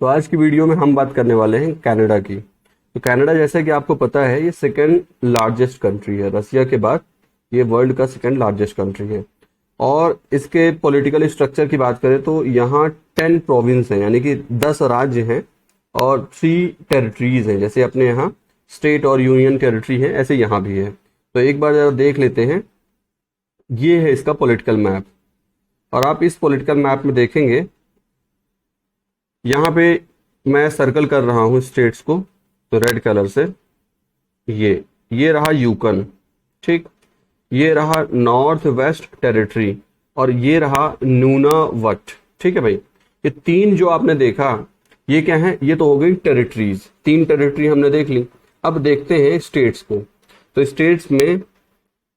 तो आज की वीडियो में हम बात करने वाले हैं कनाडा की। तो कनाडा जैसा कि आपको पता है ये सेकंड लार्जेस्ट कंट्री है, रसिया के बाद ये वर्ल्ड का सेकंड लार्जेस्ट कंट्री है। और इसके पॉलिटिकल स्ट्रक्चर की बात करें तो यहाँ 10 प्रोविंस हैं, यानी कि 10 राज्य हैं और 3 टेरिटरीज हैं। जैसे अपने यहाँ स्टेट और यूनियन टेरिटरी है, ऐसे यहाँ भी है। तो एक बार जरा देख लेते हैं, ये है इसका पॉलिटिकल मैप। और आप इस पॉलिटिकल मैप में देखेंगे, यहाँ पे मैं सर्कल कर रहा हूँ स्टेट्स को, तो रेड कलर से ये रहा यूकन, ठीक, ये रहा नॉर्थ वेस्ट टेरिटरी और ये रहा नूनावट। ठीक है भाई, ये तीन जो आपने देखा ये क्या है, ये तो हो गई टेरिटरीज। 3 टेरिटरी हमने देख ली। अब देखते हैं स्टेट्स को। तो स्टेट्स में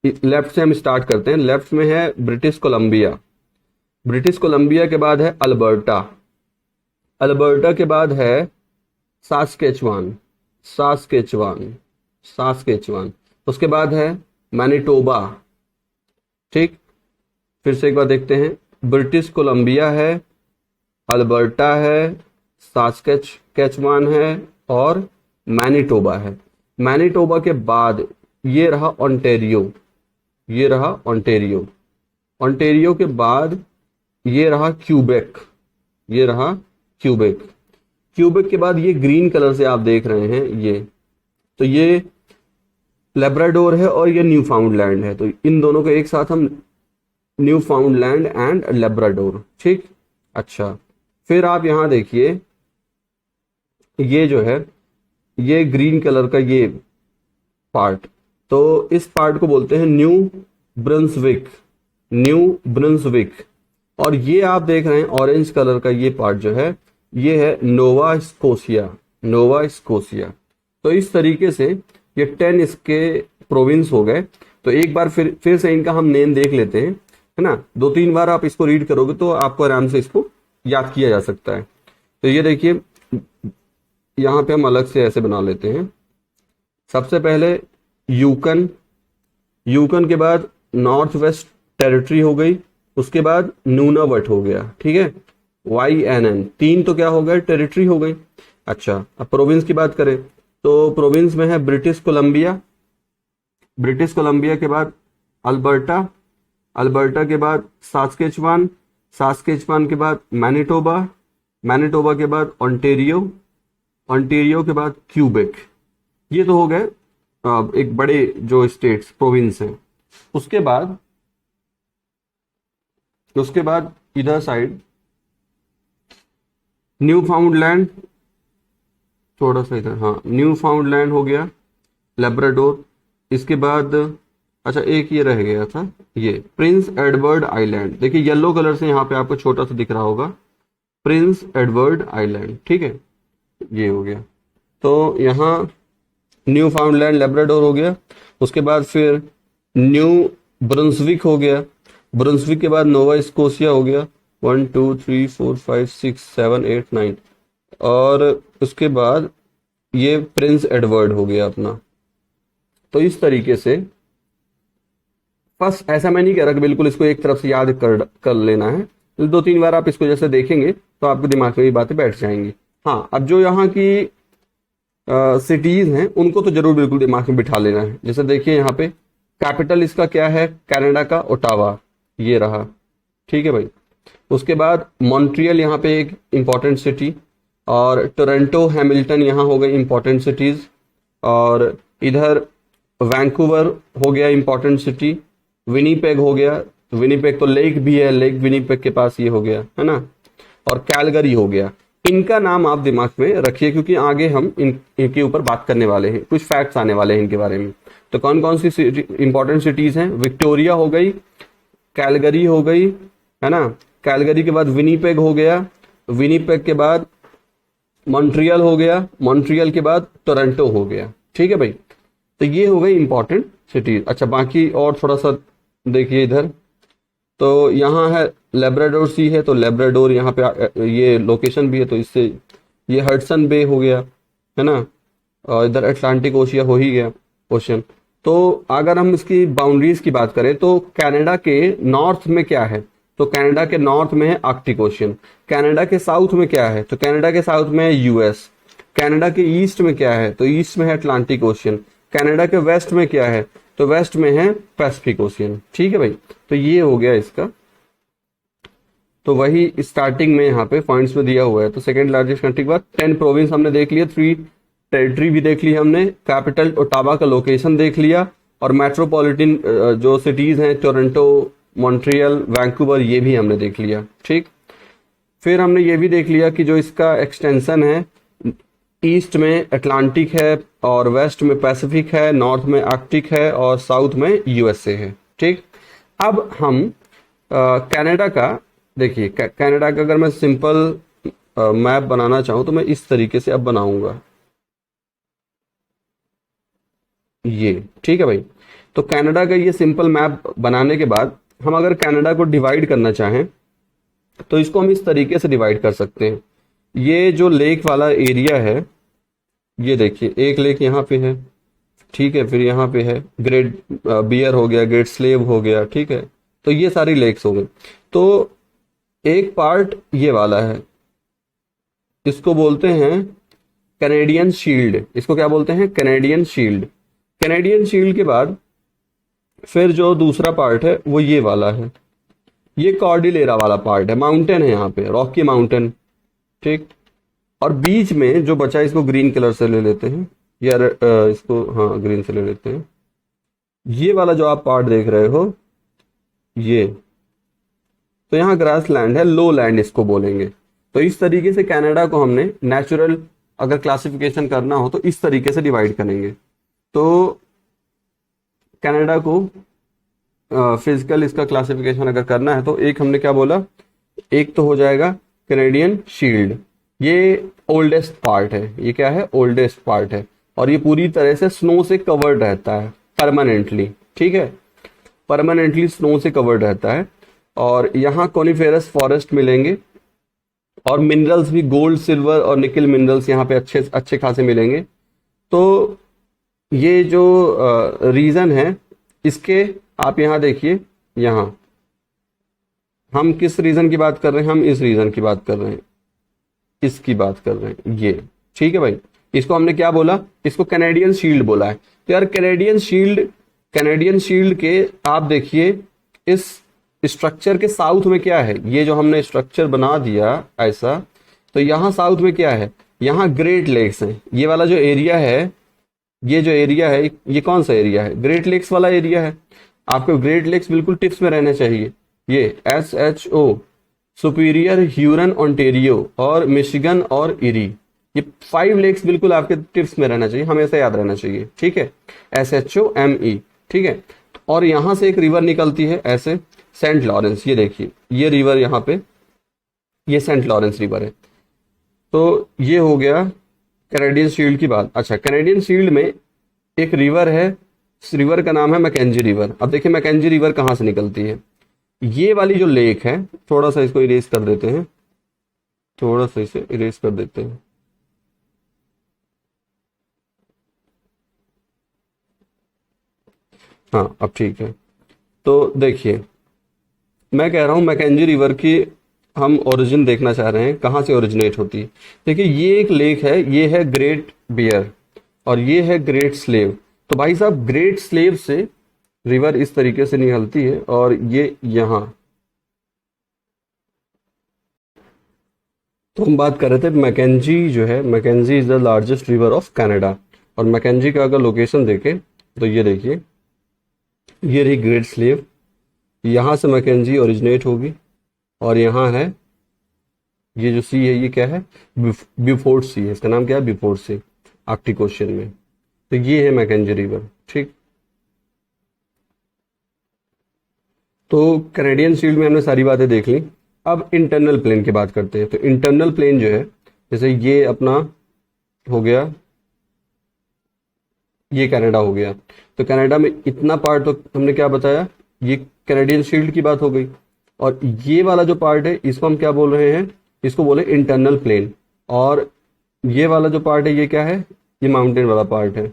लेफ्ट से हम स्टार्ट करते हैं। लेफ्ट में है ब्रिटिश कोलंबिया, ब्रिटिश कोलंबिया के बाद है अल्बर्टा, अल्बर्टा के बाद है सास्केचुआन, सास्केचुआन, सास्केचुआन। उसके बाद है मैनिटोबा, ठीक। फिर से एक बार देखते हैं, ब्रिटिश कोलंबिया है, अल्बर्टा है, सास्केचुआन है और मैनिटोबा है। मैनिटोबा के बाद ये रहा ओंटारियो, ये रहा ओंटारियो। ओंटारियो के बाद ये रहा क्यूबेक, ये रहा क्यूबेक। क्यूबेक के बाद ये ग्रीन कलर से आप देख रहे हैं ये, तो ये लेब्राडोर है और ये न्यू फाउंडलैंड है। तो इन दोनों को एक साथ हम न्यू फाउंडलैंड एंड लेब्राडोर, ठीक। अच्छा, फिर आप यहां देखिए, ये जो है ये ग्रीन कलर का ये पार्ट, तो इस पार्ट को बोलते हैं न्यू ब्रंसविक, न्यू ब्रंसविक। और ये आप देख रहे हैं ऑरेंज कलर का ये पार्ट जो है, ये है नोवा स्कोशिया, नोवा स्कोशिया। तो इस तरीके से ये 10 इसके प्रोविंस हो गए। तो एक बार फिर से इनका हम नेम देख लेते हैं, है ना। 2-3 बार आप इसको रीड करोगे तो आपको आराम से इसको याद किया जा सकता है। तो ये देखिए, यहां पे हम अलग से ऐसे बना लेते हैं। सबसे पहले यूकन, यूकन के बाद नॉर्थ वेस्ट टेरिटरी हो गई, उसके बाद नूनावट हो गया, ठीक है, YNN। 3 तो क्या हो गए, टेरिटरी हो गई। अच्छा, अब प्रोविंस की बात करें तो प्रोविंस में है ब्रिटिश कोलंबिया, ब्रिटिश कोलंबिया के बाद अल्बर्टा, अल्बर्टा के बाद सास्केचुआन, सास्केचुआन के बाद मैनिटोबा, मैनिटोबा के बाद ओंटारियो, ओंटारियो के बाद क्यूबेक। ये तो हो गए एक बड़े जो स्टेट्स प्रोविंस हैं। उसके बाद इधर साइड न्यू फाउंडलैंड, थोड़ा सा इधर, हाँ, न्यू फाउंडलैंड हो गया, लेब्राडोर। इसके बाद अच्छा एक ये रह गया था, ये प्रिंस एडवर्ड आइलैंड। देखिए येलो कलर से यहाँ पे आपको छोटा सा दिख रहा होगा, प्रिंस एडवर्ड आइलैंड, ठीक है, ये हो गया। तो यहाँ न्यू फाउंडलैंड लेब्राडोर हो गया। उसके बाद फिर न्यू ब्रंसविक हो गया, ब्रंसविक के बाद नोवा स्कोशिया हो गया, 1 2 3 4 5 6 7 8 9। और उसके बाद ये प्रिंस एडवर्ड हो गया अपना। तो इस तरीके से बस, ऐसा मैं नहीं कह रहा कि बिल्कुल इसको एक तरफ से याद कर लेना है। 2-3 बार आप इसको जैसे देखेंगे तो आपके दिमाग में ये बातें बैठ जाएंगी। हाँ, अब जो यहाँ की सिटीज हैं उनको तो जरूर बिल्कुल दिमाग में बिठा लेना है। जैसे देखिए यहाँ पे कैपिटल इसका क्या है, कनाडा का ओटावा, ये रहा, ठीक है भाई। उसके बाद मॉन्ट्रियल यहाँ पे एक इंपॉर्टेंट सिटी, और टोरंटो, हैमिल्टन यहाँ हो गए इंपॉर्टेंट सिटीज। और इधर वैंकूवर हो गया इंपॉर्टेंट सिटी, विनीपेग हो गया, विनीपेग तो लेक भी है, लेक विनीपेग के पास ये हो गया, है ना। और कैलगरी हो गया। इनका नाम आप दिमाग में रखिए क्योंकि आगे हम इनके ऊपर बात करने वाले हैं, कुछ फैक्ट्स आने वाले हैं इनके बारे में। तो कौन कौन सी इंपॉर्टेंट सिटीज हैं, विक्टोरिया हो गई, कैलगरी हो गई, है ना, कैलगरी के बाद विनीपेग हो गया, विनीपेग के बाद मॉन्ट्रियल हो गया, मॉन्ट्रियल के बाद टोरंटो हो गया, ठीक है भाई। तो ये हो गई इंपॉर्टेंट सिटीज। अच्छा, बाकी और थोड़ा सा देखिए इधर, तो यहाँ है लेब्राडोर सी है, तो लेब्राडोर यहाँ पे ये लोकेशन भी है, तो इससे ये हडसन बे हो गया, है ना। और इधर अटलांटिक ओशिया हो ही गया, ओशन। तो अगर हम इसकी बाउंड्रीज की बात करें तो कनाडा के नॉर्थ में क्या है, तो कनाडा के नॉर्थ में है आर्कटिक ओशियन। कनाडा के साउथ में क्या है, तो कनाडा के साउथ में है यूएस। कनाडा के ईस्ट में क्या है, तो ईस्ट में है अटलांटिक ओशियन। कनाडा के वेस्ट में क्या है, तो वेस्ट में है पैसिफिक ओशियन। ठीक है भाई, तो ये हो गया इसका। तो वही स्टार्टिंग में यहाँ पे पॉइंट्स में दिया हुआ है। तो सेकंड लार्जेस्ट कंट्री के बाद 10 प्रोविंस हमने देख लिया, 3 टेरिटरी भी देख ली हमने, कैपिटल ओटावा का लोकेशन देख लिया, और मेट्रोपॉलिटन जो सिटीज हैं टोरंटो, मॉन्ट्रियल, वैंकूवर, ये भी हमने देख लिया। ठीक, फिर हमने ये भी देख लिया कि जो इसका एक्सटेंशन है, ईस्ट में अटलांटिक है और वेस्ट में पैसिफिक है, नॉर्थ में आर्कटिक है और साउथ में यूएसए है। ठीक, अब हम कनाडा का देखिए, कनाडा का अगर मैं सिंपल मैप बनाना चाहूं तो मैं इस तरीके से अब बनाऊंगा ये। ठीक है भाई, तो कनाडा का ये सिंपल मैप बनाने के बाद हम अगर कनाडा को डिवाइड करना चाहें तो इसको हम इस तरीके से डिवाइड कर सकते हैं। ये जो लेक वाला एरिया है, ये देखिए एक लेक यहाँ पे है, ठीक है, फिर यहाँ पे है ग्रेट बियर हो गया, ग्रेट स्लेव हो गया, ठीक है, तो ये सारी लेक्स हो गई। तो एक पार्ट ये वाला है, इसको बोलते हैं कैनेडियन शील्ड। इसको क्या बोलते हैं, कैनेडियन शील्ड। कैनेडियन शील्ड के बाद फिर जो दूसरा पार्ट है वो ये वाला है, ये कॉर्डिलेरा वाला पार्ट है, माउंटेन है यहाँ पे, रॉकी माउंटेन। ठीक, और बीच में जो बचा इसको ग्रीन कलर से ले लेते हैं, यार इसको हाँ ग्रीन से ले लेते हैं। ये वाला जो आप पार्ट देख रहे हो ये, तो यहाँ ग्रास लैंड है, लो लैंड इसको बोलेंगे। तो इस तरीके से कनाडा को हमने नेचुरल अगर क्लासिफिकेशन करना हो तो इस तरीके से डिवाइड करेंगे। तो कनाडा को फिजिकल इसका क्लासिफिकेशन अगर करना है तो एक हमने क्या बोला, एक तो हो जाएगा कैनेडियन शील्ड, ये ओल्डेस्ट पार्ट है, ये क्या है, ओल्डेस्ट पार्ट है, और ये पूरी तरह से स्नो से कवर्ड रहता है परमानेंटली। ठीक है, परमानेंटली स्नो से कवर्ड रहता है, और यहाँ कॉनिफेरस फॉरेस्ट मिलेंगे, और मिनरल्स भी गोल्ड, सिल्वर और निकल मिनरल्स यहाँ पे अच्छे अच्छे खासे मिलेंगे। तो ये जो रीजन है इसके, आप यहाँ देखिए, यहाँ हम किस रीजन की बात कर रहे हैं, हम इस रीजन की बात कर रहे हैं, इसकी बात कर रहे हैं ये। ठीक है भाई, इसको हमने क्या बोला, इसको कैनेडियन शील्ड बोला है। तो यार कैनेडियन शील्ड के आप देखिए इस स्ट्रक्चर के साउथ में क्या है, ये जो हमने स्ट्रक्चर बना दिया ऐसा, तो यहाँ साउथ में क्या है, यहाँ ग्रेट लेक्स हैं। ये वाला जो एरिया है, ये जो एरिया है, ये कौन सा एरिया है, ग्रेट लेक्स वाला एरिया है। आपको ग्रेट लेक्स बिल्कुल टिप्स में रहना चाहिए। ये SHO, सुपीरियर, ह्यूरन, ओंटेरियो और मिशिगन और इरी, ये 5 लेक्स बिल्कुल आपके टिप्स में रहना चाहिए, हमेशा याद रहना चाहिए। ठीक है, SHOME। ठीक है, और यहां से एक रिवर निकलती है ऐसे, सेंट लॉरेंस। ये देखिए ये रिवर यहाँ पे, ये सेंट लॉरेंस रिवर है। तो ये हो गया कैनेडियन शील्ड की बात। अच्छा, कैनेडियन शील्ड में एक रिवर है, इस रिवर का नाम है मैकेंजी रिवर। अब देखिए मैकेंजी रिवर कहाँ से निकलती है, ये वाली जो लेक है, थोड़ा सा इसको इरेज कर देते हैं, थोड़ा सा इसे इरेज कर देते हैं। हाँ अब ठीक है। तो देखिए मैं कह रहा हूं मैकेंजी रिवर की हम ओरिजिन देखना चाह रहे हैं, कहाँ से ओरिजिनेट होती है। देखिए ये एक लेक है, ये है ग्रेट बियर और ये है ग्रेट स्लेव। तो भाई साहब ग्रेट स्लेव से रिवर इस तरीके से निकलती है, और ये यहाँ, तो हम बात कर रहे थे मैकेंजी जो है, Mackenzie is the largest river of Canada. और मैकेंजी का अगर लोकेशन देखें तो ये देखिए, ये रही ग्रेट स्लेव, यहाँ से मैकेंजी ओरिजिनेट होगी, और यहाँ है ये जो सी है, ये क्या है, ब्यूफोर्ट सी है, इसका नाम क्या है, ब्यूफोर्ट सी, आर्कटिक ओशियन में। तो ये है मैकेंजी रिवर। ठीक, तो कैनेडियन शील्ड में हमने सारी बातें देख ली। अब इंटरनल प्लेन की बात करते हैं। तो इंटरनल प्लेन जो है, जैसे ये अपना हो गया, ये कनाडा हो गया। तो कनाडा में इतना पार्ट तो हमने क्या बताया, ये कैनेडियन शील्ड की बात हो गई। और ये वाला जो पार्ट है इसको हम क्या बोल रहे हैं, इसको बोले इंटरनल प्लेन। और ये वाला जो पार्ट है ये क्या है, ये माउंटेन वाला पार्ट है,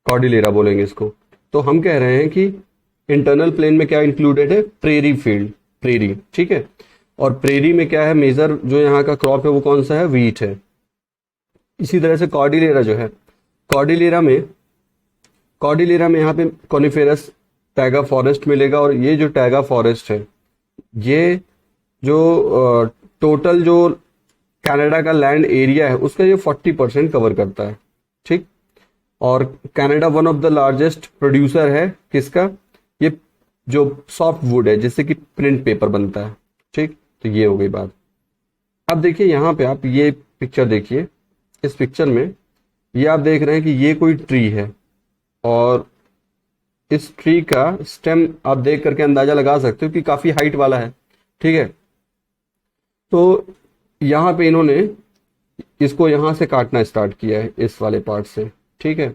कॉर्डिलेरा बोलेंगे इसको। तो हम कह रहे हैं कि इंटरनल प्लेन में क्या इंक्लूडेड है, प्रेरी फील्ड। प्रेरी, ठीक है। और प्रेरी में क्या है, मेजर जो यहाँ का क्रॉप है वो कौन सा है, व्हीट है। इसी तरह से कॉर्डिलेरा जो है, कॉर्डिलेरा में कॉर्डिलेरा में यहाँ पे कॉनिफेरस टैगा फॉरेस्ट मिलेगा। और ये जो टैगा फॉरेस्ट है, ये जो टोटल जो कनाडा का लैंड एरिया है उसका ये 40% कवर करता है, ठीक। और Canada one of the largest producer है किसका, ये जो सॉफ्ट वुड है जिससे कि प्रिंट पेपर बनता है, ठीक। तो ये हो गई बात। अब देखिए यहाँ पे आप ये पिक्चर देखिए, इस पिक्चर में ये आप देख रहे हैं कि ये कोई ट्री है और इस ट्री का स्टेम आप देख करके अंदाजा लगा सकते हो कि काफी हाइट वाला है, ठीक है। तो यहाँ पे इन्होंने इसको यहाँ से काटना स्टार्ट किया है, इस वाले पार्ट से, ठीक है।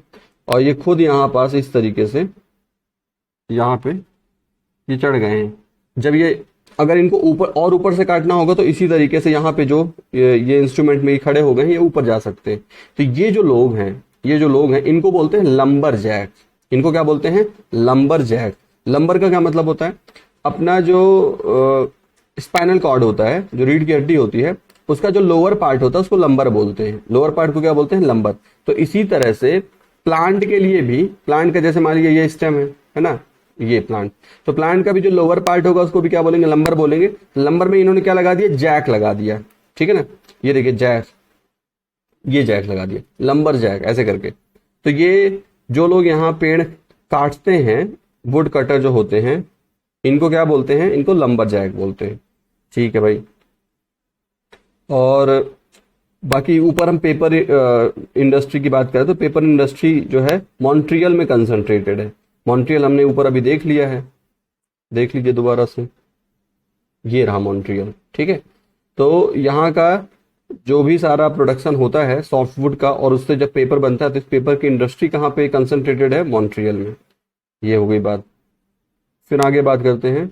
और ये खुद यहाँ पास इस तरीके से यहाँ पे ये चढ़ गए हैं। जब ये अगर इनको ऊपर और ऊपर से काटना होगा तो इसी तरीके से यहाँ पे जो ये इंस्ट्रूमेंट में खड़े हो गए हैं, ये ऊपर जा सकते हैं। तो ये जो लोग हैं, इनको बोलते हैं लंबर जैक। इनको क्या बोलते हैं, लंबर जैक। लंबर का क्या मतलब होता है, अपना जो स्पाइनल कॉर्ड होता है, जो रीढ़ की हड्डी होती है, उसका जो लोअर पार्ट होता है उसको लंबर बोलते हैं। लोअर पार्ट को क्या बोलते हैं, लंबर। तो इसी तरह से प्लांट के लिए भी, प्लांट का जैसे मान लीजिए ये स्टेम है ना, ये प्लांट, तो प्लांट का भी जो लोअर पार्ट होगा उसको भी क्या बोलेंगे, लंबर बोलेंगे। लंबर में इन्होंने क्या लगा दिया, जैक लगा दिया, ठीक है ना। ये देखिए जैक, ये जैक लगा दिया, लंबर जैक ऐसे करके। तो ये जो लोग यहाँ पेड़ काटते हैं, वुड कटर जो होते हैं, इनको क्या बोलते हैं, इनको लंबर जैक बोलते हैं, ठीक है भाई। और बाकी ऊपर हम पेपर इंडस्ट्री की बात करें तो पेपर इंडस्ट्री जो है मॉन्ट्रियल में कंसंट्रेटेड है। मॉन्ट्रियल हमने ऊपर अभी देख लिया है, देख लीजिए दोबारा से, ये रहा मॉन्ट्रियल, ठीक है। तो यहाँ का जो भी सारा प्रोडक्शन होता है सॉफ्टवुड का, और उससे जब पेपर बनता है तो इस पेपर की इंडस्ट्री कहाँ पे कंसंट्रेटेड है, मॉन्ट्रियल में। ये हो गई बात। फिर आगे बात करते हैं,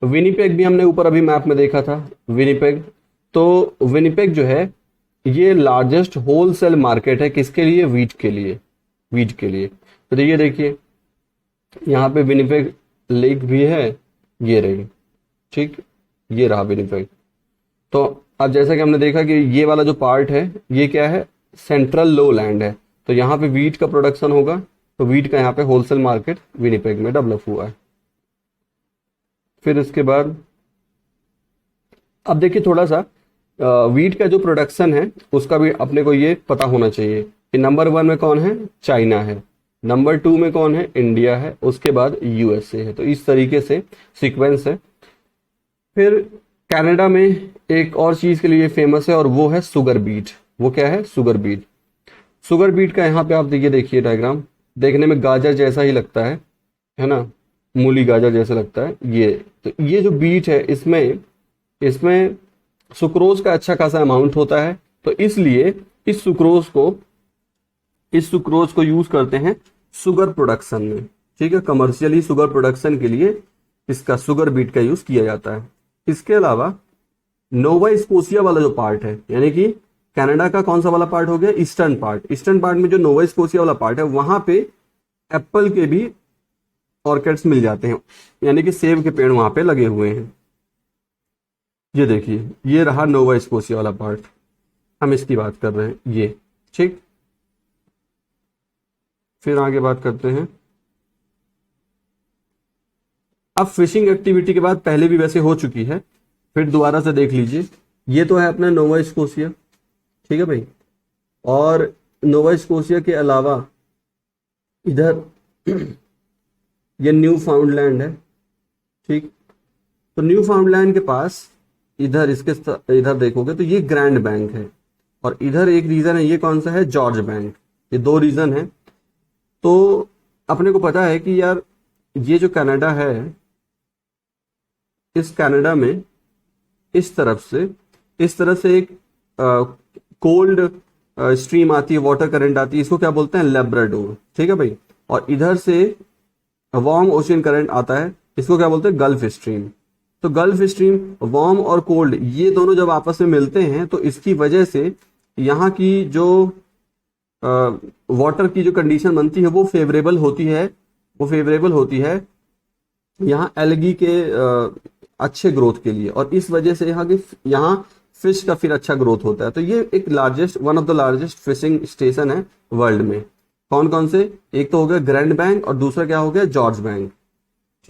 विनीपेग भी हमने ऊपर अभी मैप में देखा था, विनीपेग। तो विनीपेग जो है ये लार्जेस्ट होलसेल मार्केट है, किसके लिए, वीट के लिए, वीट के लिए। तो ये देखिए यहाँ पे विनीपेग लेक भी है, ये रही, ठीक, ये रहा विनीपेग। तो अब जैसा कि हमने देखा कि ये वाला जो पार्ट है ये क्या है, सेंट्रल लो लैंड है, तो यहाँ पे वीट का प्रोडक्शन होगा। तो वीट का यहाँ पे होलसेल मार्केट विनीपेग में डेवलप हुआ है। फिर इसके बाद अब देखिए थोड़ा सा वीट का जो प्रोडक्शन है उसका भी अपने को ये पता होना चाहिए कि नंबर 1 में कौन है, चाइना है, नंबर 2 में कौन है, इंडिया है, उसके बाद यूएसए है। तो इस तरीके से सीक्वेंस है। फिर कनाडा में एक और चीज के लिए फेमस है और वो है शुगर बीट। वो क्या है, शुगर बीट। शुगर बीट का यहाँ पे आप देखिए डायग्राम, देखने में गाजर जैसा ही लगता है ना, मूली गाजर जैसा लगता है ये। तो ये जो बीट है इसमें सुक्रोज का अच्छा खासा अमाउंट होता है। तो इसलिए इस सुक्रोज को यूज करते हैं शुगर प्रोडक्शन में, ठीक है। कमर्शियली शुगर प्रोडक्शन के लिए इसका शुगर बीट का यूज किया जाता है। इसके अलावा नोवा स्कोशिया वाला जो पार्ट है, यानी कि कनाडा का कौन सा वाला पार्ट हो गया, ईस्टर्न पार्ट। ईस्टर्न पार्ट में जो नोवा स्कोशिया वाला पार्ट है वहां पे एप्पल के भी ऑर्किड्स मिल जाते हैं, यानी कि सेब के पेड़ वहां पे लगे हुए हैं। ये देखिए ये रहा नोवा स्कोशिया वाला पार्ट, हम इसकी बात कर रहे हैं ये, ठीक। फिर आगे बात करते हैं। अब फिशिंग एक्टिविटी के बाद पहले भी वैसे हो चुकी है, फिर दोबारा से देख लीजिए। ये तो है अपना नोवा स्कोशिया, ठीक है भाई। और नोवा स्कोशिया के अलावा इधर ये न्यू फाउंडलैंड है, ठीक। तो न्यू फाउंडलैंड के पास इधर इधर देखोगे तो ये ग्रैंड बैंक है, और इधर एक रीजन है, ये कौन सा है, जॉर्ज बैंक। ये 2 रीजन है। तो अपने को पता है कि यार ये जो कनाडा है, इस कनाडा में इस तरफ से एक कोल्ड स्ट्रीम आती है, वाटर करंट आती है, इसको क्या बोलते हैं, लैब्राडोर, ठीक है भाई। और इधर से वार्म ओशियन करंट आता है, इसको क्या बोलते हैं, गल्फ स्ट्रीम। तो गल्फ स्ट्रीम, वार्म और कोल्ड, ये दोनों जब आपस में मिलते हैं तो इसकी वजह से यहाँ की जो वाटर की जो कंडीशन बनती है वो फेवरेबल होती है यहाँ एल्गी के अच्छे ग्रोथ के लिए, और इस वजह से यहाँ फिश का फिर अच्छा ग्रोथ होता है। तो ये एक one of the largest fishing station है वर्ल्ड में। कौन कौन से? एक तो हो गया ग्रैंड बैंक और दूसरा क्या हो गया? George bank.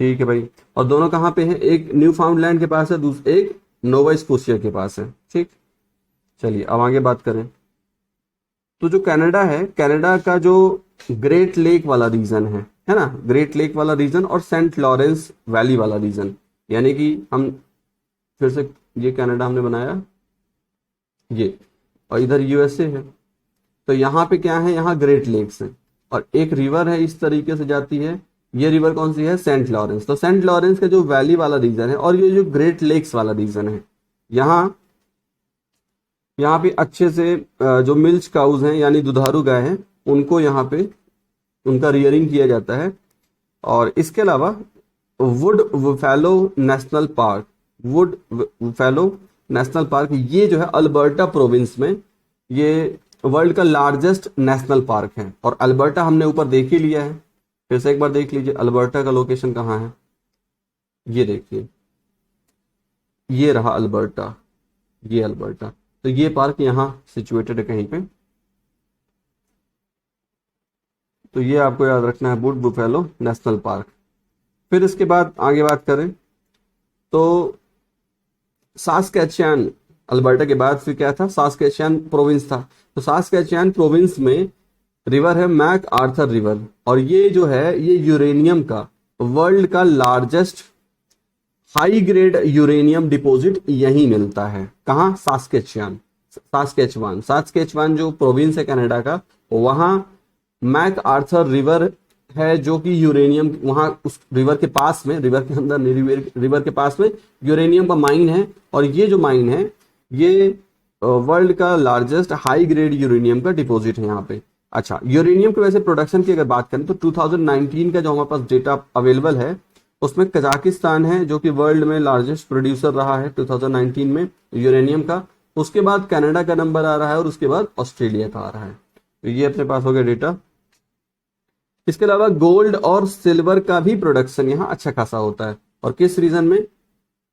ठीक है भाई। और दोनों कहाँ पे हैं? एक न्यू फाउंडलैंड के पास है, एक नोवा स्कोशिया के पास है। ठीक, चलिए अब आगे बात करें। तो जो कनाडा है, कनाडा का जो ग्रेट लेक वाला रीजन है ना, ग्रेट लेक वाला रीजन और सेंट लॉरेंस वैली वाला रीजन, यानी कि हम फिर से ये कनाडा हमने बनाया ये, और इधर यूएसए है। तो यहाँ पे क्या है? यहाँ ग्रेट लेक्स है और एक रिवर है इस तरीके से जाती है। ये रिवर कौन सी है? Saint Lawrence. तो सेंट लॉरेंस का जो वैली वाला रीजन है और ये जो ग्रेट लेक्स वाला रीजन है, यहाँ यहाँ पे अच्छे से जो मिल्च काउज हैं यानी दुधारू गाय हैं, उनको यहाँ पे उनका रियरिंग किया जाता है। और इसके अलावा would buffalo national park, would buffalo national park, ये जो है अल्बर्टा प्रोविंस में ये वर्ल्ड का लार्जेस्ट नेशनल पार्क है। और अल्बर्टा हमने ऊपर देख ही लिया है, फिर से एक बार देख लीजिए अल्बर्टा का लोकेशन कहाँ है। ये देखिए, ये रहा अल्बर्टा, ये अल्बर्टा। तो ये पार्क यहाँ सिचुएटेड है कहीं पे। तो ये आपको याद रखना है, वुड बुफेलो नेशनल पार्क। फिर इसके बाद आगे बात करें तो सास्कैचुअन, अल्बर्टा के बाद फिर क्या था? सास्कैचुअन प्रोविंस था। तो सास्कैचुअन प्रोविंस में रिवर है मैक आर्थर रिवर, और ये जो है ये यूरेनियम का वर्ल्ड का largest high grade uranium deposit यहीं मिलता है। कहाँ? सास्केचवान जो प्रोविंस है कनाडा का, वहां मैक आर्थर रिवर है जो कि यूरेनियम, वहां उस रिवर के पास में, रिवर के अंदर नहीं, रिवर के पास में यूरेनियम का माइन है। और ये जो माइन है ये वर्ल्ड का लार्जेस्ट हाई ग्रेड यूरेनियम का डिपॉजिट है यहाँ पे। अच्छा, यूरेनियम के वैसे प्रोडक्शन की अगर बात करें तो 2019 का जो हमारे पास डेटा अवेलेबल है उसमें कजाकिस्तान है जो कि वर्ल्ड में लार्जेस्ट प्रोड्यूसर रहा है 2019 में यूरेनियम का। उसके बाद कनाडा का नंबर आ रहा है और उसके बाद ऑस्ट्रेलिया का आ रहा है। तो ये अपने पास हो गया डेटा। इसके अलावा गोल्ड और सिल्वर का भी प्रोडक्शन यहाँ अच्छा खासा होता है। और किस रीजन में?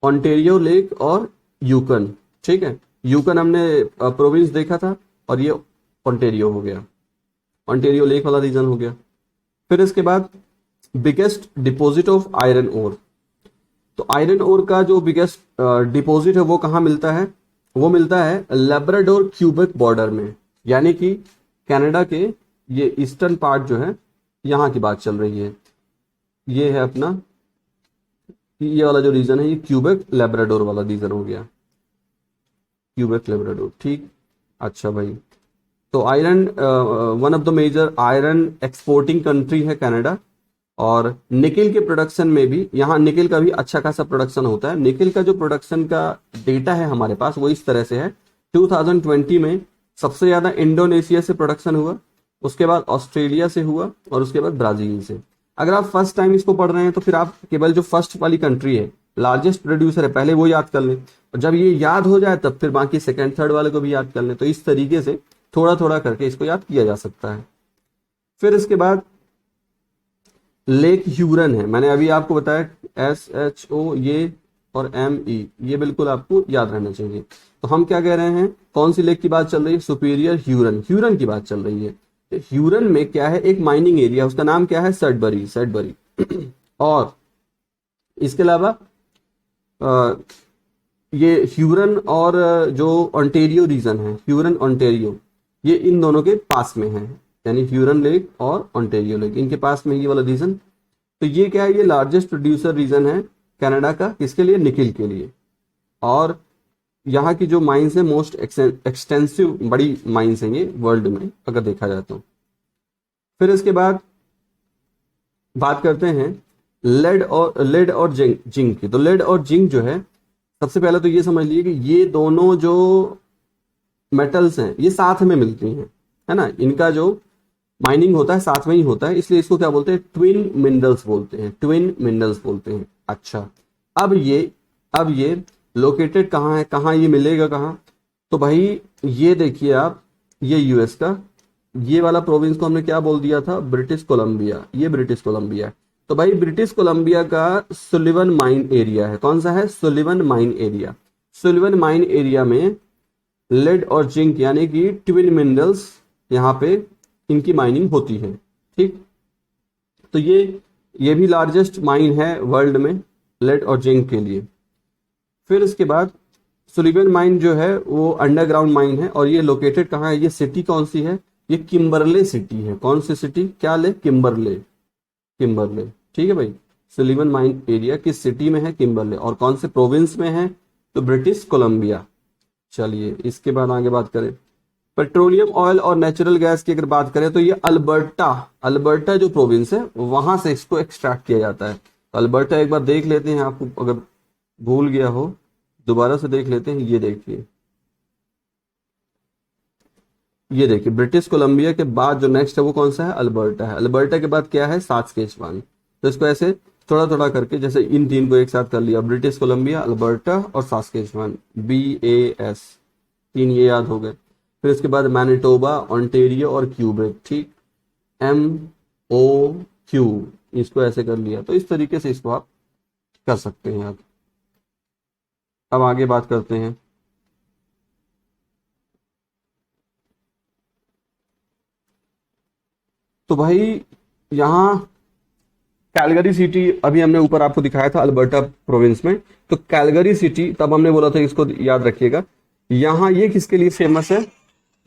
ऑन्टेरियो लेक और यूकन। ठीक है, यूकन हमने प्रोविंस देखा था और ये ऑन्टेरियो हो गया, ऑन्टेरियो लेक वाला रीजन हो गया। फिर इसके बाद biggest deposit of iron ore. तो आयरन ओर का जो बिगेस्ट डिपॉजिट है वो कहाँ मिलता है? वो मिलता है लेब्राडोर क्यूबेक बॉर्डर में, यानी कि कनाडा के ये ईस्टर्न पार्ट जो है यहाँ की बात चल रही है। ये है अपना ये वाला जो रीजन है, ये क्यूबेक लेब्राडोर वाला रीजन हो गया, क्यूबेक लेब्राडोर। ठीक, अच्छा भाई। तो iron one of the major iron exporting country है कनाडा। और निकिल के प्रोडक्शन में भी यहाँ निकिल का भी अच्छा खासा प्रोडक्शन होता है। निकिल का जो प्रोडक्शन का डेटा है हमारे पास वो इस तरह से है। 2020 में सबसे ज्यादा इंडोनेशिया से प्रोडक्शन हुआ, उसके बाद ऑस्ट्रेलिया से हुआ और उसके बाद ब्राजील से। अगर आप फर्स्ट टाइम इसको पढ़ रहे हैं तो फिर आप केवल जो फर्स्ट वाली कंट्री है, लार्जेस्ट प्रोड्यूसर है, पहले वो याद कर लें, और जब ये याद हो जाए तब फिर बाकी सेकंड थर्ड वाले को भी याद कर लें। तो इस तरीके से थोड़ा थोड़ा करके इसको याद किया जा सकता है। फिर इसके बाद लेक ह्यूरन है, मैंने अभी आपको बताया SHO ये और ME, ये बिल्कुल आपको याद रहना चाहिए। तो हम क्या कह रहे हैं, कौन सी लेक की बात चल रही है? सुपीरियर ह्यूरन, ह्यूरन की बात चल रही है। ह्यूरन में क्या है? एक माइनिंग एरिया, उसका नाम क्या है? सडबरी। और इसके अलावा ये ह्यूरन और जो ऑन्टेरियो रीजन है, ह्यूरन ऑन्टेरियो, ये इन दोनों के पास में है, यानी ह्यूरन लेक और ऑन्टेरियो लेक, इनके पास में ये वाला रीजन। तो ये क्या है? ये लार्जेस्ट प्रोड्यूसर रीजन है कनाडा का, किसके लिए? निकिल के लिए। और यहाँ की जो माइंस है मोस्ट एक्सटेंसिव बड़ी माइंस हैं ये वर्ल्ड में अगर देखा जाए तो। फिर इसके बाद बात करते हैं लेड और जिंक की। तो लेड और जिंक जो है, सबसे पहले तो ये समझ लीजिए कि ये दोनों जो मेटल्स हैं ये साथ में मिलती हैं, है ना। इनका जो माइनिंग होता है साथ में ही होता है, इसलिए इसको क्या बोलते हैं? ट्विन मिनरल्स बोलते हैं, ट्विन मिनरल्स बोलते हैं। अच्छा, अब ये लोकेटेड कहाँ है, कहाँ ये मिलेगा कहाँ? तो भाई ये देखिए आप, ये यूएस का ये वाला प्रोविंस को हमने क्या बोल दिया था? British Columbia. ये ब्रिटिश कोलंबिया। तो भाई ब्रिटिश कोलंबिया का सुलिवन माइन एरिया है, कौन सा है, Sullivan mine area. Sullivan mine area में लेड और जिंक यानी कि ट्विन मिनरल्स यहाँ पे इनकी माइनिंग होती है, ठीक। तो ये भी लार्जेस्ट माइन है वर्ल्ड में लेड और जिंक के लिए। फिर इसके बाद सुलिवन माइन जो है वो अंडरग्राउंड माइन है, और ये लोकेटेड कहाँ है, ये सिटी कौन सी है, ये किम्बरले सिटी है। कौन सी सिटी, क्या ले, किम्बरले, किम्बरले, ठीक है भाई। सुलिवन माइन एरिया किस सिटी में है, किम्बरले, और कौन से प्रोविंस में है, तो ब्रिटिश कोलंबिया। चलिए इसके बाद आगे बात करें पेट्रोलियम ऑयल और नेचुरल गैस की अगर बात करें तो ये अल्बर्टा, अल्बर्टा जो प्रोविंस है वहां से इसको एक्सट्रैक्ट किया जाता है। तो अल्बर्टा एक बार देख लेते हैं, आपको अगर भूल गया हो दोबारा से देख लेते हैं। ये देखिए, ये देखिए ब्रिटिश कोलंबिया के बाद जो नेक्स्ट है वो कौन सा है, अल्बर्टा है। अल्बर्टा के बाद क्या है, सास्केचुआन। तो इसको ऐसे थोड़ा थोड़ा करके जैसे इन तीन को एक साथ कर लिया, ब्रिटिश कोलंबिया, अल्बर्टा और सास्केचुआन, BAS, तीन ये याद हो गए। फिर इसके बाद मैनिटोबा, ऑन्टेरियो और क्यूबेक, ठीक, MOQ, इसको ऐसे कर लिया। तो इस तरीके से इसको आप कर सकते हैं। अब आगे बात करते हैं। तो भाई यहाँ कैलगरी सिटी अभी हमने ऊपर आपको दिखाया था अल्बर्टा प्रोविंस में, तो कैलगरी सिटी तब हमने बोला था, इसको याद रखिएगा। यहाँ ये किसके लिए फेमस है,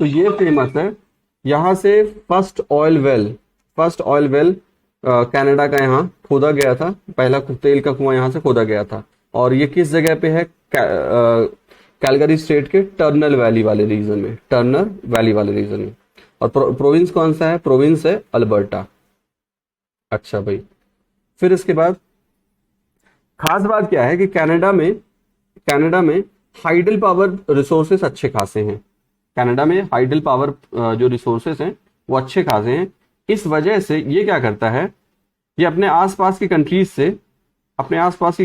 तो ये फेमस है यहाँ से first oil well, first oil well Canada का यहाँ खोदा गया था, पहला तेल का कुआं यहाँ से खोदा गया था। और ये किस जगह पे है, कैलगरी स्टेट के टर्नर वैली वाले रीजन में, टर्नर वैली वाले रीजन में। और प्रोविंस कौन सा है, प्रोविंस है अल्बर्टा। अच्छा भाई, फिर इसके बाद खास बात क्या है कि कनाडा में हाइडल पावर रिसोर्सेस अच्छे खासे हैं। कनाडा में हाइडल पावर जो रिसोर्सेस हैं वो अच्छे खासे हैं। इस वजह से ये क्या करता है, ये अपने आसपास की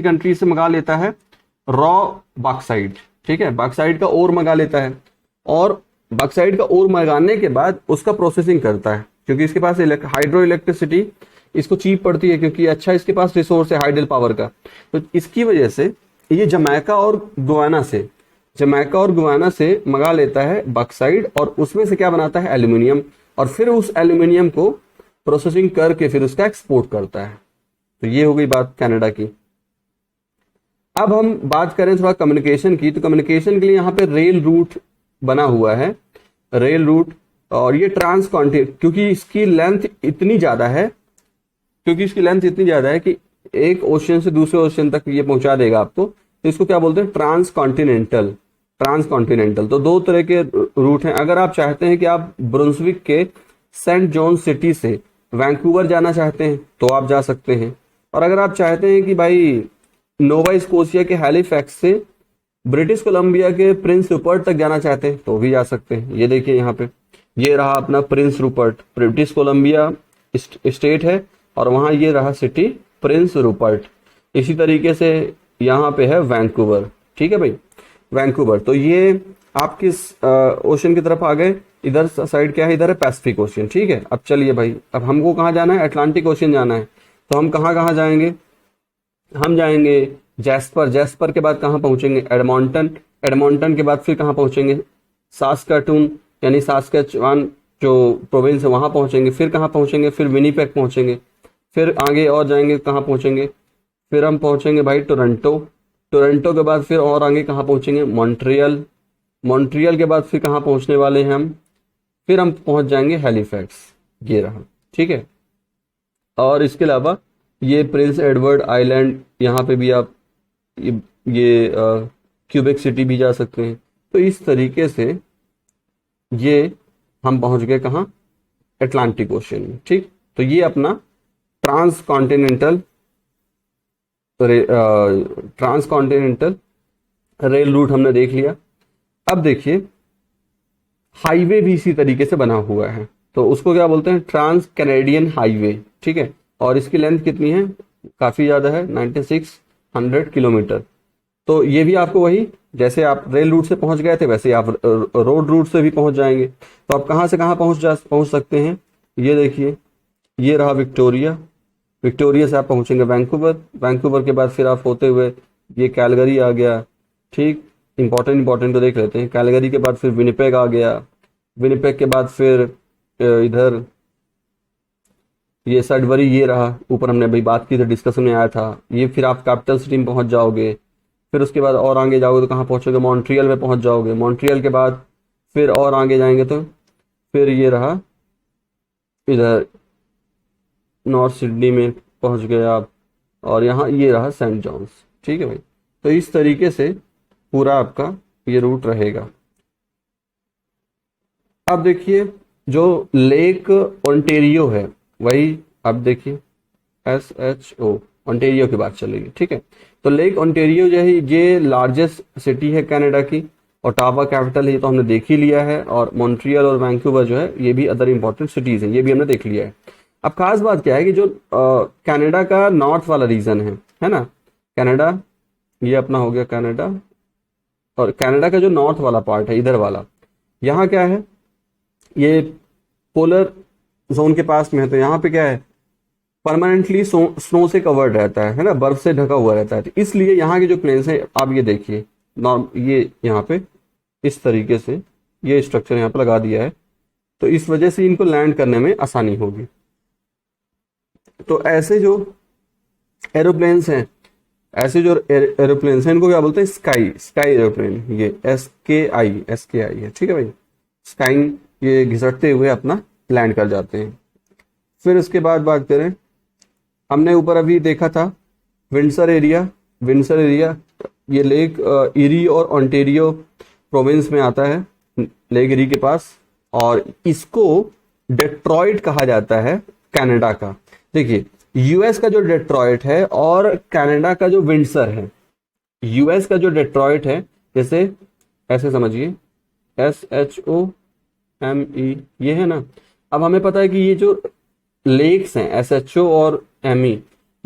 कंट्रीज से मंगा लेता है रॉ बॉक्साइट, ठीक है, बॉक्साइट का ओर मंगा लेता है। और बॉक्साइट का ओर मंगाने के बाद उसका प्रोसेसिंग करता है, क्योंकि इसके पास हाइड्रो इलेक्ट्रिसिटी इसको चीप पड़ती है, क्योंकि अच्छा इसके पास रिसोर्स है हाइडल पावर का। तो इसकी वजह से ये जमैका और गुयाना से मंगा लेता है बॉक्साइट, और उसमें से क्या बनाता है, एल्यूमिनियम, और फिर उस एल्यूमिनियम को प्रोसेसिंग करके फिर उसका एक्सपोर्ट करता है। तो ये हो गई बात कनाडा की। अब हम बात करें थोड़ा कम्युनिकेशन की, तो कम्युनिकेशन के लिए यहाँ पे रेल रूट बना हुआ है, रेल रूट। और ये क्योंकि इसकी लेंथ इतनी ज्यादा है कि एक ओशन से दूसरे ओशन तक ये पहुंचा देगा आपको, तो इसको क्या बोलते हैं, ट्रांसकॉन्टिनेंटल। तो दो तरह के रूट हैं। अगर आप चाहते हैं कि आप ब्रुंसविक के सेंट जॉन सिटी से वैंकूवर जाना चाहते हैं तो आप जा सकते हैं, और अगर आप चाहते हैं कि भाई नोवा स्कोशिया के हैलिफैक्स से ब्रिटिश कोलंबिया के प्रिंस रूपर्ट तक जाना चाहते हैं तो भी जा सकते हैं। ये देखिए यहाँ पे, ये रहा अपना Prince Rupert, British Columbia state है, और वहां ये रहा सिटी प्रिंस रूपर्ट। इसी तरीके से यहाँ पे है वैंकूवर, ठीक है भाई, वैंकूवर। तो ये आप किस ओशन की तरफ आ गए, इधर साइड क्या है, इधर है पैसिफिक ओशन, ठीक है। अब चलिए भाई, अब हमको कहाँ जाना है, अटलांटिक ओशन जाना है। तो हम कहाँ जाएंगे, हम जाएंगे जैस्पर के बाद कहाँ पहुंचेंगे, एडमॉन्टन के बाद फिर कहाँ पहुंचेंगे, सास्काटून यानी सास्कैचुआन जो प्रोविंस है वहां पहुंचेंगे। फिर कहाँ पहुंचेंगे, फिर विनीपेग पहुंचेंगे। फिर आगे और जाएंगे, कहाँ पहुंचेंगे, फिर हम पहुंचेंगे भाई टोरंटो के बाद फिर और आगे कहाँ पहुंचेंगे, मॉन्ट्रियल के बाद फिर कहाँ पहुंचने वाले हैं हम, फिर हम पहुंच जाएंगे हैलिफैक्स, ये रहा, ठीक है। और इसके अलावा ये प्रिंस एडवर्ड आइलैंड, यहाँ पे भी आप ये क्यूबेक सिटी भी जा सकते हैं। तो इस तरीके से ये हम पहुंच गए कहाँ, अटलांटिक ओशन में, ठीक। तो ये अपना ट्रांसकॉन्टिनेंटल रेल रूट हमने देख लिया। अब देखिए हाईवे भी इसी तरीके से बना हुआ है, तो उसको क्या बोलते हैं, ट्रांस कैनेडियन हाईवे, ठीक है। और इसकी लेंथ कितनी है, काफी ज्यादा है, 9600 किलोमीटर। तो ये भी आपको वही, जैसे आप रेल रूट से पहुंच गए थे वैसे आप रोड रूट से भी पहुंच जाएंगे। तो आप कहाँ से कहाँ पहुंच सकते हैं, ये देखिए, ये रहा विक्टोरिया, विक्टोरिया से आप पहुंचेंगे वैंकूवर, वैंकूवर के बाद फिर आप होते हुए ये कैलगरी आ गया। ठीक, इंपॉर्टेंट को देख लेते हैं। कैलगरी के बाद फिर विनिपेग आ गया, विनिपेग के बाद फिर इधर ये सडबरी ये रहा, ऊपर हमने अभी बात की थी, डिस्कशन में आया था ये। फिर आप कैपिटल सिटी में पहुंच जाओगे, फिर उसके बाद और आगे जाओगे तो कहाँ पहुंचोगे, मॉन्ट्रियल में पहुंच जाओगे। मॉन्ट्रियल के बाद फिर और आगे जाएंगे तो फिर ये रहा इधर नॉर्थ सिडनी में पहुंच गए आप, और यहाँ ये रहा सेंट जॉन्स। ठीक है भाई, तो इस तरीके से पूरा आपका ये रूट रहेगा। अब देखिए जो लेक ओंटेरियो है, वही अब देखिए SHO ओंटेरियो की बात चलेगी। ठीक है, तो लेक ओंटेरियो जो है ये लार्जेस्ट सिटी है कनाडा की, ओटावा कैपिटल है, तो हमने देख ही लिया है। और मॉन्ट्रियल और वैंकूवर जो है ये भी अदर इंपॉर्टेंट सिटीज हैं, ये भी हमने देख लिया है। अब खास बात क्या है कि जो कनाडा का नॉर्थ वाला रीजन है ना, कनाडा ये अपना हो गया कनाडा, और कनाडा का जो नॉर्थ वाला पार्ट है इधर वाला, यहाँ क्या है, ये पोलर जोन के पास में है। तो यहाँ पे क्या है, परमानेंटली स्नो से कवर्ड रहता है ना, बर्फ से ढका हुआ रहता है। तो इसलिए यहाँ के जो प्लेन्स हैं, आप ये देखिए नॉर्म, ये यहाँ पे इस तरीके से ये स्ट्रक्चर यहाँ पे लगा दिया है, तो इस वजह से इनको लैंड करने में आसानी होगी। तो ऐसे जो एरोप्लेन्स हैं, ऐसे जो एरोप्लेन्स हैं, इनको क्या बोलते हैं, स्काई एरोप्लेन, ये SKI है। ठीक है भाई, स्काई ये घिसटते हुए अपना लैंड कर जाते हैं। फिर उसके बाद बात करें, हमने ऊपर अभी देखा था विंडसर एरिया, ये लेक इरी और ओंटेरियो प्रोविंस में आता है, लेक इरी के पास, और इसको डेट्रॉइट कहा जाता है कनाडा का। देखिए यूएस का जो डेट्रॉइट है और कनाडा का जो विंडसर है, यूएस का जो डेट्रॉइट है, जैसे ऐसे समझिए SHOME ये है ना। अब हमें पता है कि ये जो लेक्स हैं SHO और ME,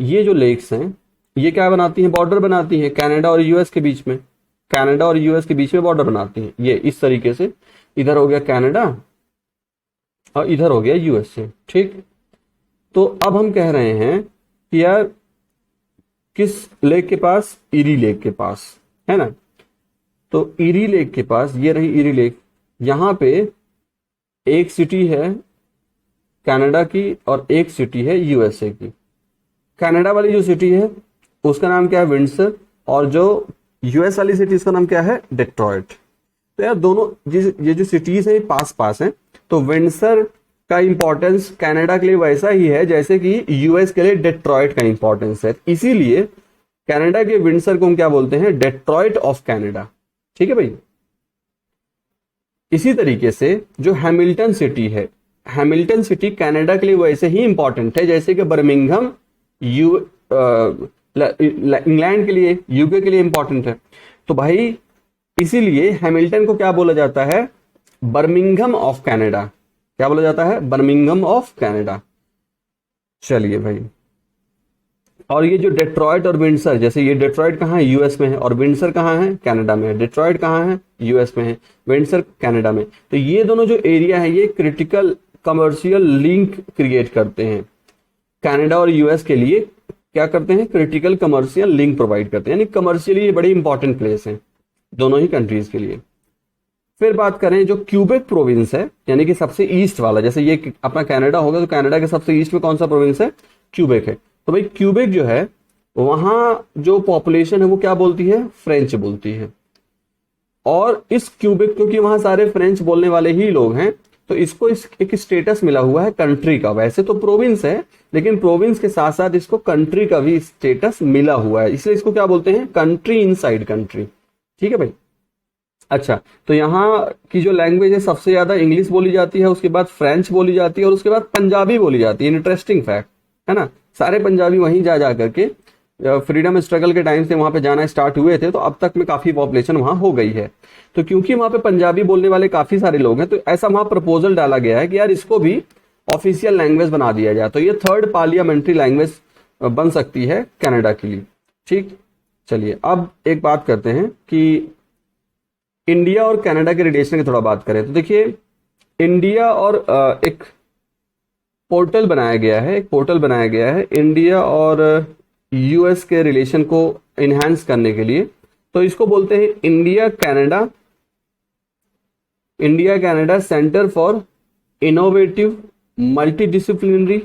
ये जो लेक्स हैं ये क्या बनाती हैं, बॉर्डर बनाती हैं कनाडा और यूएस के बीच में, कनाडा और यूएस के बीच में बॉर्डर बनाती हैं। ये इस तरीके से इधर हो गया कनाडा और इधर हो गया यूएसए। ठीक, तो अब हम कह रहे हैं कि यार किस लेक के पास, इरी लेक के पास, है ना। तो इरी लेक के पास ये रही इरी लेक, यहां पे एक सिटी है कनाडा की और एक सिटी है यूएसए की। कनाडा वाली जो सिटी है उसका नाम क्या है, विंडसर, और जो यूएस वाली सिटी उसका नाम क्या है, डेट्रॉइट। तो यार दोनों ये जो सिटीज है पास पास हैं, तो विंडसर का इंपॉर्टेंस कनाडा के लिए वैसा ही है जैसे कि यूएस के लिए डेट्रॉइट का इंपॉर्टेंस है। इसीलिए कनाडा के विंडसर को हम क्या बोलते हैं, डेट्रॉइट ऑफ कनाडा। ठीक है भाई। इसी तरीके से जो हैमिल्टन सिटी है, हैमिल्टन सिटी कनाडा के लिए वैसे ही इंपॉर्टेंट है जैसे कि बर्मिंघम इंग्लैंड के लिए, यूके के लिए इंपॉर्टेंट है। तो भाई इसीलिए हैमिल्टन को क्या बोला जाता है, बर्मिंघम ऑफ कनाडा। क्या बोला जाता है, बर्मिंघम ऑफ कनाडा। चलिए भाई, और ये जो डेट्रॉइट और विंडसर, जैसे ये डेट्रॉइट कहाँ है, यूएस में है, और विंडसर कहाँ है, कनाडा में है। डेट्रॉइट कहाँ है, यूएस में है, विंडसर कनाडा में। तो ये दोनों जो एरिया है ये क्रिटिकल कमर्शियल लिंक क्रिएट करते हैं कनाडा और यूएस के लिए। क्या करते हैं, क्रिटिकल कमर्शियल लिंक प्रोवाइड करते हैं, यानी कमर्शियली ये बड़े इंपॉर्टेंट प्लेस हैं दोनों ही कंट्रीज के लिए। फिर बात करें जो क्यूबेक प्रोविंस है, यानी कि सबसे ईस्ट वाला, जैसे ये अपना कनाडा होगा तो कनाडा के सबसे ईस्ट में कौन सा प्रोविंस है, क्यूबेक है। तो भाई क्यूबेक जो है वहां जो पॉपुलेशन है वो क्या बोलती है, फ्रेंच बोलती है। और इस क्यूबेक, क्योंकि वहां सारे फ्रेंच बोलने वाले ही लोग हैं, तो इसको एक स्टेटस मिला हुआ है कंट्री का। वैसे तो प्रोविंस है, लेकिन प्रोविंस के साथ साथ इसको कंट्री का भी स्टेटस मिला हुआ है, इसलिए इसको क्या बोलते हैं, कंट्री इनसाइड कंट्री। ठीक है भाई। अच्छा, तो यहाँ की जो लैंग्वेज है सबसे ज्यादा इंग्लिश बोली जाती है, उसके बाद फ्रेंच बोली जाती है, और उसके बाद पंजाबी बोली जाती है। इंटरेस्टिंग फैक्ट है ना, सारे पंजाबी वहीं जा करके फ्रीडम स्ट्रगल के टाइम से वहां पे जाना स्टार्ट हुए थे, तो अब तक में काफी पॉपुलेशन वहां हो गई है। तो क्योंकि वहां पे पंजाबी बोलने वाले काफी सारे लोग हैं, तो ऐसा वहां प्रपोजल डाला गया है कि यार इसको भी ऑफिशियल लैंग्वेज बना दिया जाए, तो ये थर्ड पार्लियामेंट्री लैंग्वेज बन सकती है कनाडा के लिए। ठीक, चलिए अब एक बात करते हैं कि इंडिया और कनाडा के रिलेशन की थोड़ा बात करें। तो देखिए इंडिया और एक पोर्टल बनाया गया है, एक पोर्टल बनाया गया है इंडिया और यूएस के रिलेशन को इनहेंस करने के लिए। तो इसको बोलते हैं India Canada centre for innovative multidisciplinary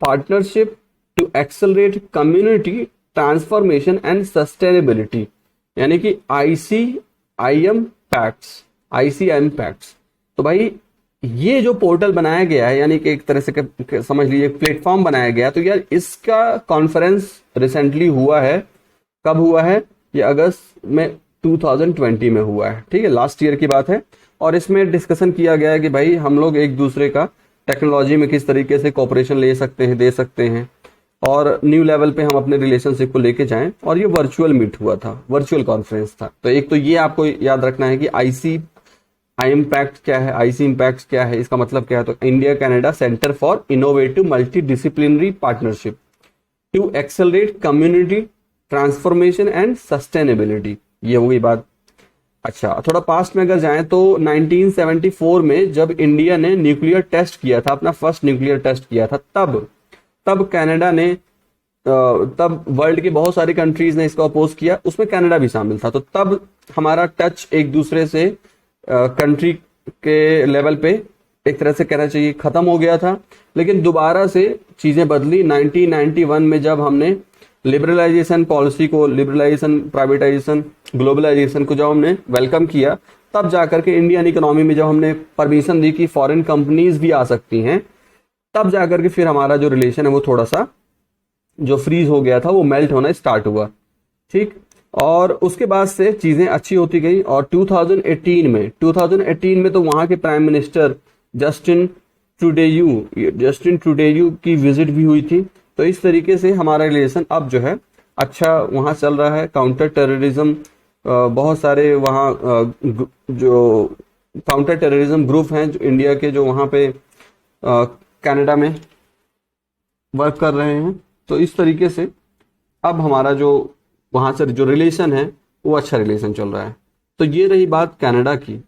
partnership to accelerate community transformation and sustainability, यानी कि ICIM पैक्ट्स। तो भाई ये जो पोर्टल बनाया गया है, यानी कि एक तरह से समझ लीजिए प्लेटफॉर्म बनाया गया, तो यार इसका कॉन्फ्रेंस रिसेंटली हुआ है। कब हुआ है? ये अगस्त में 2020 में हुआ है, ठीक है, लास्ट ईयर की बात है। और इसमें डिस्कशन किया गया है कि भाई हम लोग एक दूसरे का टेक्नोलॉजी में किस तरीके से कॉपरेशन ले सकते हैं, दे सकते हैं, और न्यू लेवल पे हम अपने रिलेशनशिप को लेके जाएं। और ये वर्चुअल मीट हुआ था, वर्चुअल कॉन्फ्रेंस था। तो एक तो ये आपको याद रखना है कि ICIM पैक्ट क्या है, ICIM पैक्ट क्या है, इसका मतलब क्या है। तो India Canada centre for innovative multi disciplinary partnership to accelerate community transformation and sustainability, ये हो गई बात। अच्छा, थोड़ा पास्ट में अगर जाएं तो 1974 में जब इंडिया ने न्यूक्लियर टेस्ट किया था, अपना फर्स्ट न्यूक्लियर टेस्ट किया था, तब कनाडा ने तब वर्ल्ड के बहुत सारी कंट्रीज ने इसको अपोज किया, उसमें कनाडा भी शामिल था। तो तब हमारा टच एक दूसरे से कंट्री के लेवल पे एक तरह से कहना चाहिए खत्म हो गया था। लेकिन दोबारा से चीजें बदली 1991 में जब हमने लिबरलाइजेशन पॉलिसी को, लिबरलाइजेशन, प्राइवेटाइजेशन, ग्लोबलाइजेशन को जब हमने वेलकम किया, तब जाकर के इंडियन इकोनॉमी में जब हमने परमिशन दी कि फॉरेन कंपनीज भी आ सकती हैं, तब जाकर के फिर हमारा जो रिलेशन है वो थोड़ा सा जो फ्रीज हो गया था वो मेल्ट होना स्टार्ट हुआ, ठीक। और उसके बाद से चीजें अच्छी होती गई। और 2018 में तो वहां के प्राइम मिनिस्टर जस्टिन ट्रूडेयू की विजिट भी हुई थी। तो इस तरीके से हमारा रिलेशन अब जो है अच्छा वहां चल रहा है। काउंटर टेररिज्म, बहुत सारे वहाँ जो काउंटर टेररिज्म ग्रुप हैं जो इंडिया के, जो वहाँ पे कनाडा में वर्क कर रहे हैं। तो इस तरीके से अब हमारा जो वहाँ से जो रिलेशन है वो अच्छा रिलेशन चल रहा है। तो ये रही बात कनाडा की।